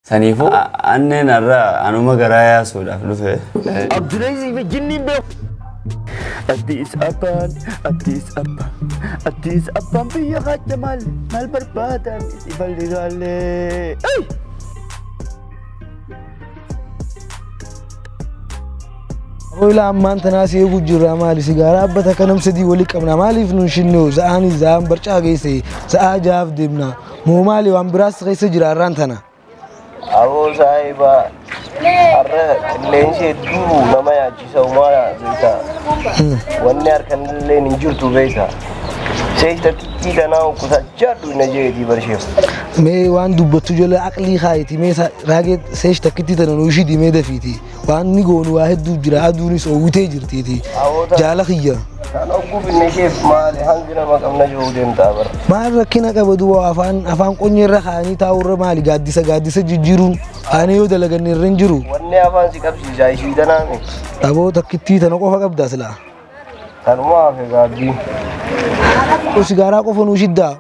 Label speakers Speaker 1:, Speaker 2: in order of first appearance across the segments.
Speaker 1: Sanifu annen arra anuma garaya soda flufe.
Speaker 2: Abdulaziz ve jinnin be. Addis Aban biya Jamal mal barbatan iballigale. Ay!
Speaker 3: Oila amman tanasi yugu Diraamaa li sigara abbata kanam sadi wali qabna malif nun shinno zaani zaan barcha geese saa jaaf dibna mo mali wan biras geese jira rantana
Speaker 2: Awo saiba arra lense du nama ya ci saumara zita wanne arkan len injurtu beita sai ta tida na ku ta jadu na je di barshe
Speaker 3: me wan dubbatu jole aqli khayti me raage sai ta kitita no shidi me dafiti wan ni gonu wahid du jira aduni so wute jirtiti jala khiya
Speaker 2: أنا أقول إن شيف مالي هنجنا ما قمنا جودين تابر.
Speaker 3: ما ركينا كبدوا أفان كوني رخاني تاور مالي قادسة جيرون أنا يود لقني الرنجرو.
Speaker 2: واني أفان سكبسي جاي شيء دنامي.
Speaker 3: أبو تكتي تناقو فكبدا سلا.
Speaker 2: كرما في قابي.
Speaker 3: وسيجارا كوفن وشدة.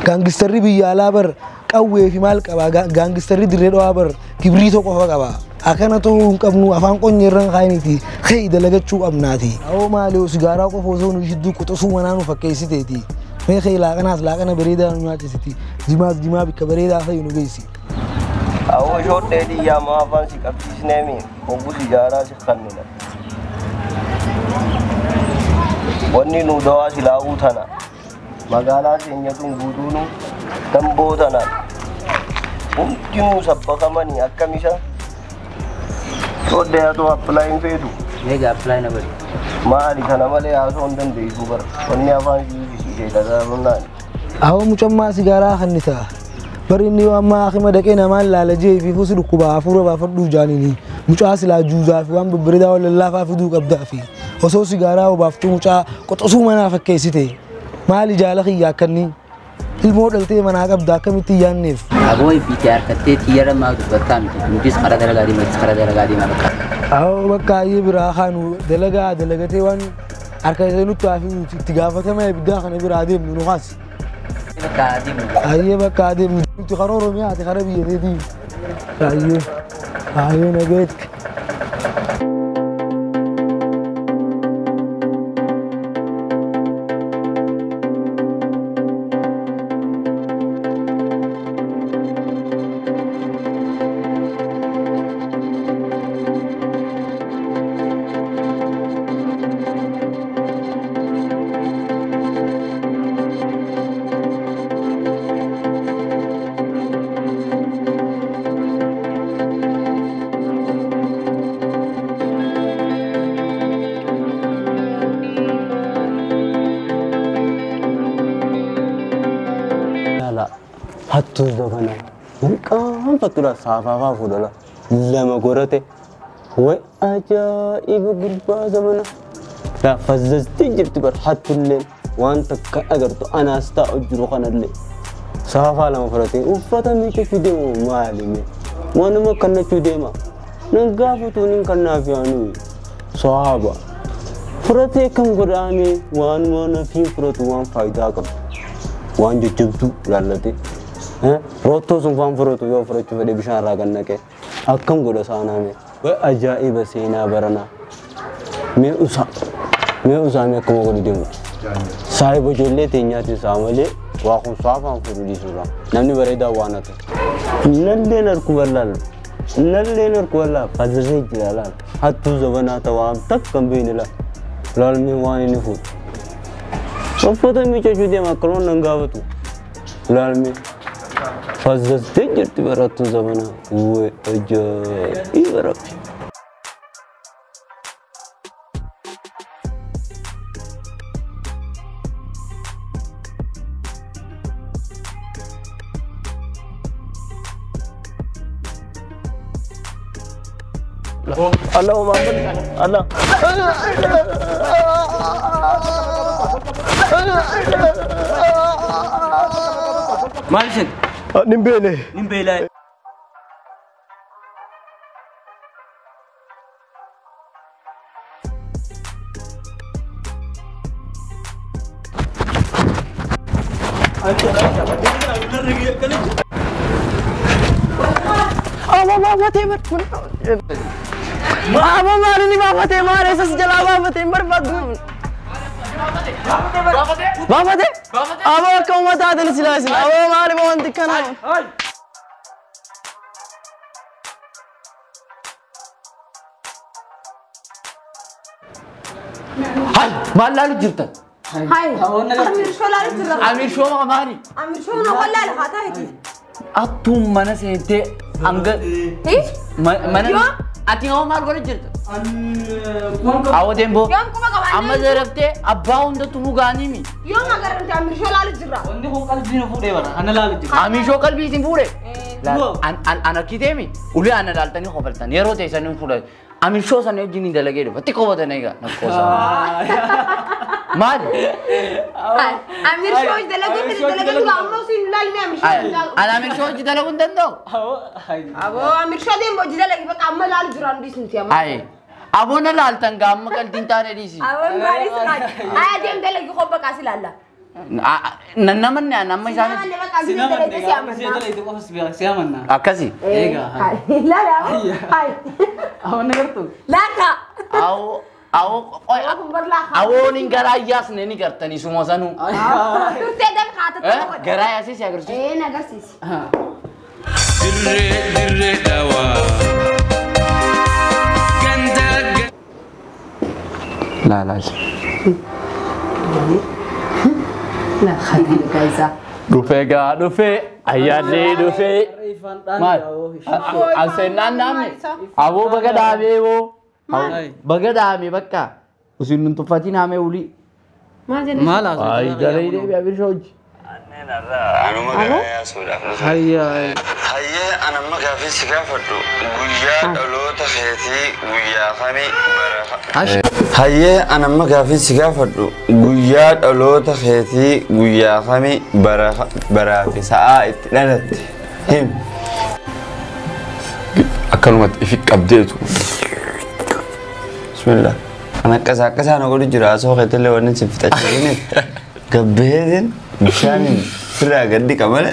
Speaker 3: gangsteri biyala bar qawwe fi mal qaba gangsteri diredo bar kibrito ko qaba akana to qabnu afan qonyiran khayniti khayda lagachu abnati aw mali sigara ko fozo nu jiddu ko to sumananu fakkaysiteti me khayla kana berida nyati siti dima bi kaberida khaynu geysi
Speaker 2: aw jodde di ya ma afan si kabis nemi ko bu sigara si khannina wonni nu dawa sila utana magala senya tungudunu tambotana umkinu sabaka mani akamisa jodde ato apply fedu
Speaker 4: mega apply na bari
Speaker 2: mali kana male aso ondan de sugar wonni afan si da munna
Speaker 3: aw mucamma sigara khannita barini wamma akhima daqena mal lalaje fi fusul kuba afuro ba fadu janini muca sila juza fi wan berida wala la fa fudu qabda fi oso sigara wa baftu muca ko tosu mana fakkaysite mali jalakhi yakanni المودل تي منا قبدا كمتي يانيف
Speaker 4: ابوي في تيار كتي تيار ما بتام مديس خرا درغادي ما خرا درغادي ما بقى
Speaker 3: او بقى يبرا خانو دلغتي وان اركاينو تافي تغافته ما يبدا خن يبرا دي منو خاص بقى دي انت قرروا ميا تخربي دي ايوه نجيت
Speaker 5: HATTUU زبنا كم فترة صافا فودلا لما قرأت هو أجائب قربا زمنا لا فززت جبت بر HATTUU الليل وانت كأجرت أنا استأجر خنا الليل صافا لما فرتي وفتا ميك في دمو معلمي وانا ما كنا في دما نقافتوني كنا في عنوي صحابة فرتي كم قرآني وان وانا في فرت وان فايدا كم وان جبتو لالتي روتو سنفان فروتو يو فرتو فدي بشان راغن نكه اكم غدا سانامي واجائب سينا برنا مي اوسا مي كم غدي ديم صاحب جولي تينياتي ساملي واخون صافان فرودي سورا نمني بريدا وانته نلنر كولال نلنر كولا فزري جلال HATTUU زبنا توام تك كم بينلا لالمي واني نفوت صفته مي تشودي ما كلون نغاوتو لالمي فزز تجرت براتو زمانا هو أجائب ربي
Speaker 2: اللهم الله
Speaker 4: مالشك نمبيله
Speaker 5: baafate Abo maali ni baafate maali sas jala baafate barbadu baafate abo akkam mataa dal silaasin abo maali wanti kana Hai maal jirtan
Speaker 6: Hai Aamir Show laalu jirra
Speaker 5: Aamir Show maali
Speaker 6: Aamir Show na wala la hata hiti
Speaker 5: Attum mana seente anga mana ati ngau maal gore jirta awo dembo
Speaker 6: Yom kuma kawan
Speaker 5: amma zarafte abba hunda tumu gani mi
Speaker 6: Yom agar Aamir Show laalu jirra
Speaker 2: Wandi ko qalbi na fuudhee bara ana laalu jirra
Speaker 5: Aamir Show qalbi isin fuudhe ana kitemi uli ana daltani khofaltan yero teesani fuudhe Aamir Show sanu jini dalage do batti ko badanega nakosa maali
Speaker 6: Aamir Show dalagu dalagu ammo sin laal mi Aamir Show
Speaker 5: ana Aamir Show dalagu dando
Speaker 6: abo Aamir Show dem boji dalagi bak amma laal jirra ndis nti amma
Speaker 5: ai abona laltan gamma kal tintane disi
Speaker 6: abo mari sakat ay dem dalagi ko bak asilalla
Speaker 5: nannaman ya namma isaan akkasi
Speaker 6: la la hay
Speaker 2: awan nagartu
Speaker 6: la ka
Speaker 5: awo nin garayas ne ni gartani sumosanu
Speaker 6: turte dan khata
Speaker 5: garayas si agarsi
Speaker 6: nagarsis
Speaker 7: dirre dawa ganda
Speaker 5: la
Speaker 6: la khadi kaisa
Speaker 5: Dufe ayale dufe mal alsenan namne awo bagadabe wo bagadabe bakka usin tufati name uli
Speaker 2: mala
Speaker 5: ay dalay de Aamir Show
Speaker 1: anuma garaya sudah
Speaker 2: hayya
Speaker 1: hayye anama gafi sigafadu guyya dalota kheti guyya khami baraka hayye anama gafi sigafadu guyya dalota kheti guyya khami baraka sa'a itdalat him akalumat ifik update bismillah ana kasa na godu jira so khetele wannan sifitachine gabbedin bishanin sira gaddi kamale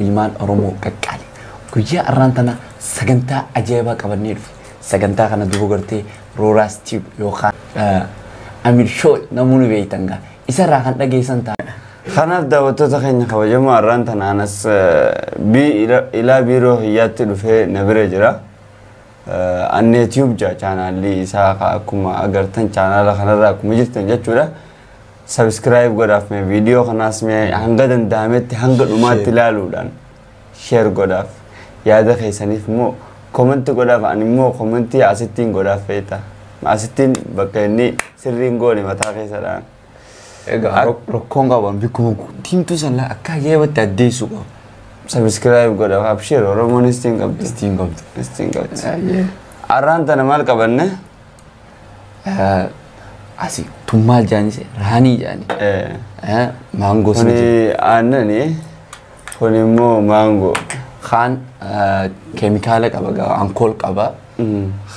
Speaker 5: ilman oromo kakkali guyya arrantana saganta ajeba qabanni dhufe saganta kana dubu garte roras tube yoka Aamir Show namunu beeytanga isarra kan dhageysan ta
Speaker 1: khanaf dawatota khanya khawajama arrantana anas bi ila biro hiyatti dhufe nabire jira an YouTube channel li isa akuma agartan channel khanara akuma jirtan jechuudha subscribe godaf me video khanas me hanga dandametti hanga dumatti laludan share godaf yaada khaysanif mo comment godaf animo comment asittin godaf feta asittin bakani sirrin gone mata khaysadan
Speaker 5: ega rokkonga wan bikum timtu sala akka yewata desu ko
Speaker 1: subscribe godaf abshir oromo listing arranta namal qabanne
Speaker 5: asi tummal jani se rani jani mango
Speaker 1: kuni anani kuni mo mango
Speaker 5: khan chemical qaba ga ankol qaba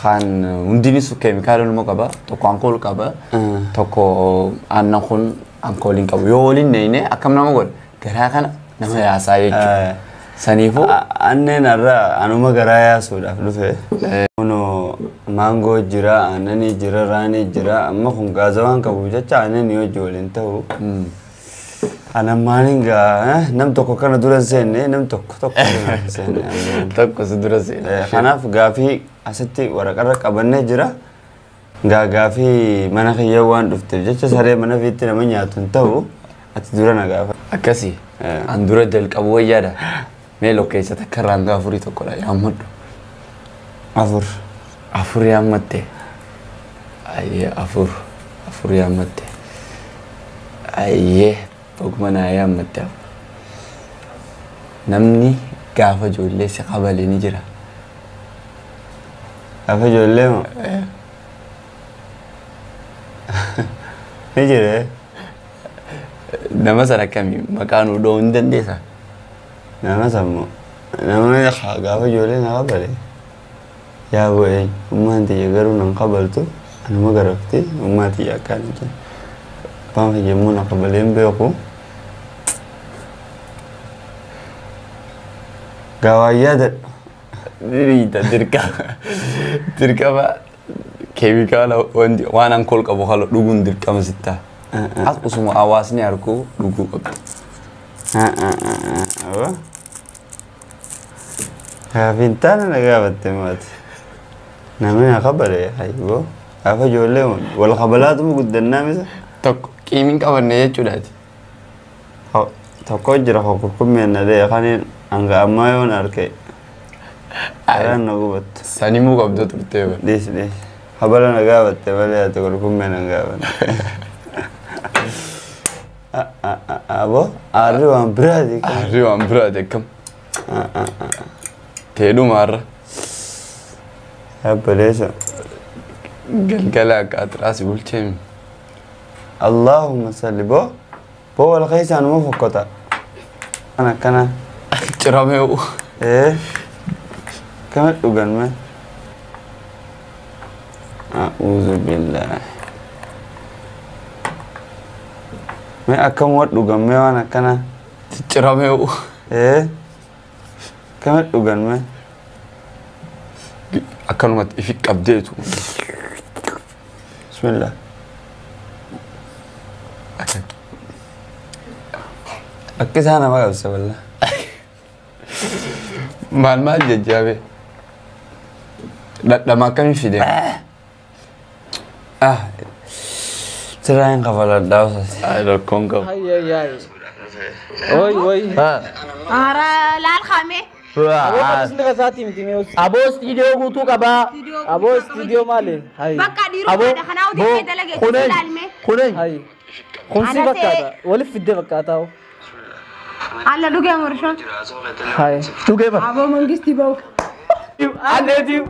Speaker 5: khan undini su chemical mo qaba to ankol qaba to ko anna khun ankolin qaba yolin ne akam nama gol gara kana nama ya saye sanifu
Speaker 1: anne narra anuma garaya sudah dufe ono mango jira anani jira rani jira amma kun gazawan ka bujacha anani yo jolin tahu ana maninga nam tokko kana duran senne nam tokko senne
Speaker 5: tokko duran senne
Speaker 1: khanaf gafi asatti waraqara qabanne jira gafi mana khiyyawan dufte jecha sare mana fitti nama nyaatun tahu ati durana gafa
Speaker 5: akasi andura del qabu wayada melo keessa takaranga afuri tokko la yamuddu afur yamatte ayye afur yamatte ayye bogmana yamatte namni gafa jolle se qabale ni jira
Speaker 1: gafa jolle mo ni jira
Speaker 5: nama sarakami makanu do ndendesa
Speaker 1: nama sammo nama gafa jolle na qabale ya boy umanti yagaru nan qabaltu ana magarafti umati yakanke pam yemuna qabalen beeku gawayada Dirita dirqama keemikaala waan alkool qabu haala dhuguun dirqama sitta. As usuma hawaasni arku dhuguu qabdi. Fintaan nagaa batte maati. Namni qabale hayyoo. Afa ijoollee wal qabalaatu guddannaa misa. Tokko qiimiin qabanne jechuudhaati. Tokko jira hokkummeen nadee kaniin hanga ammaa yoon arke. Araan na gubattu. Sani muu qabdu turtee bara. Dhiisi. Habala nagaa batte malee ati hokkummeen nagaa banne. Abo aarri waan biraati. Aarri waan biraati akkam. Teedhumaarra. Yabbaleessa. Galgala akka atiraasi bulcheemi. Allahumma salli boo wal keessa numa fokkota. Kana. Ciramee. Kama dhugan mee. A'uuzu billahi. Mee akkam wat dhugan mee waan akkana. Ciramee. Kama dhugan mee. Akkanumatti ifi qabdeetu. Bismillah. Akka isaan nama qabsa walla. Maal jajjaabe. Dhadhama akkamii fide. Siraan qabaladhaa osas. Rakkoon qabu.
Speaker 8: Oi.
Speaker 6: Ara laal khame.
Speaker 8: Abo studio guutuu qabaa. Abo studio maali?
Speaker 6: Bakka dhiiruu kana kanaa hojii dalagee ilaalme.
Speaker 8: Kuneen. Kunsi fakkaata. Waliif fidde fakkaata.
Speaker 6: Alla dhugee Aamir.
Speaker 8: Dhugee bara.
Speaker 6: Abo mangisti bahu.
Speaker 8: Adeetii.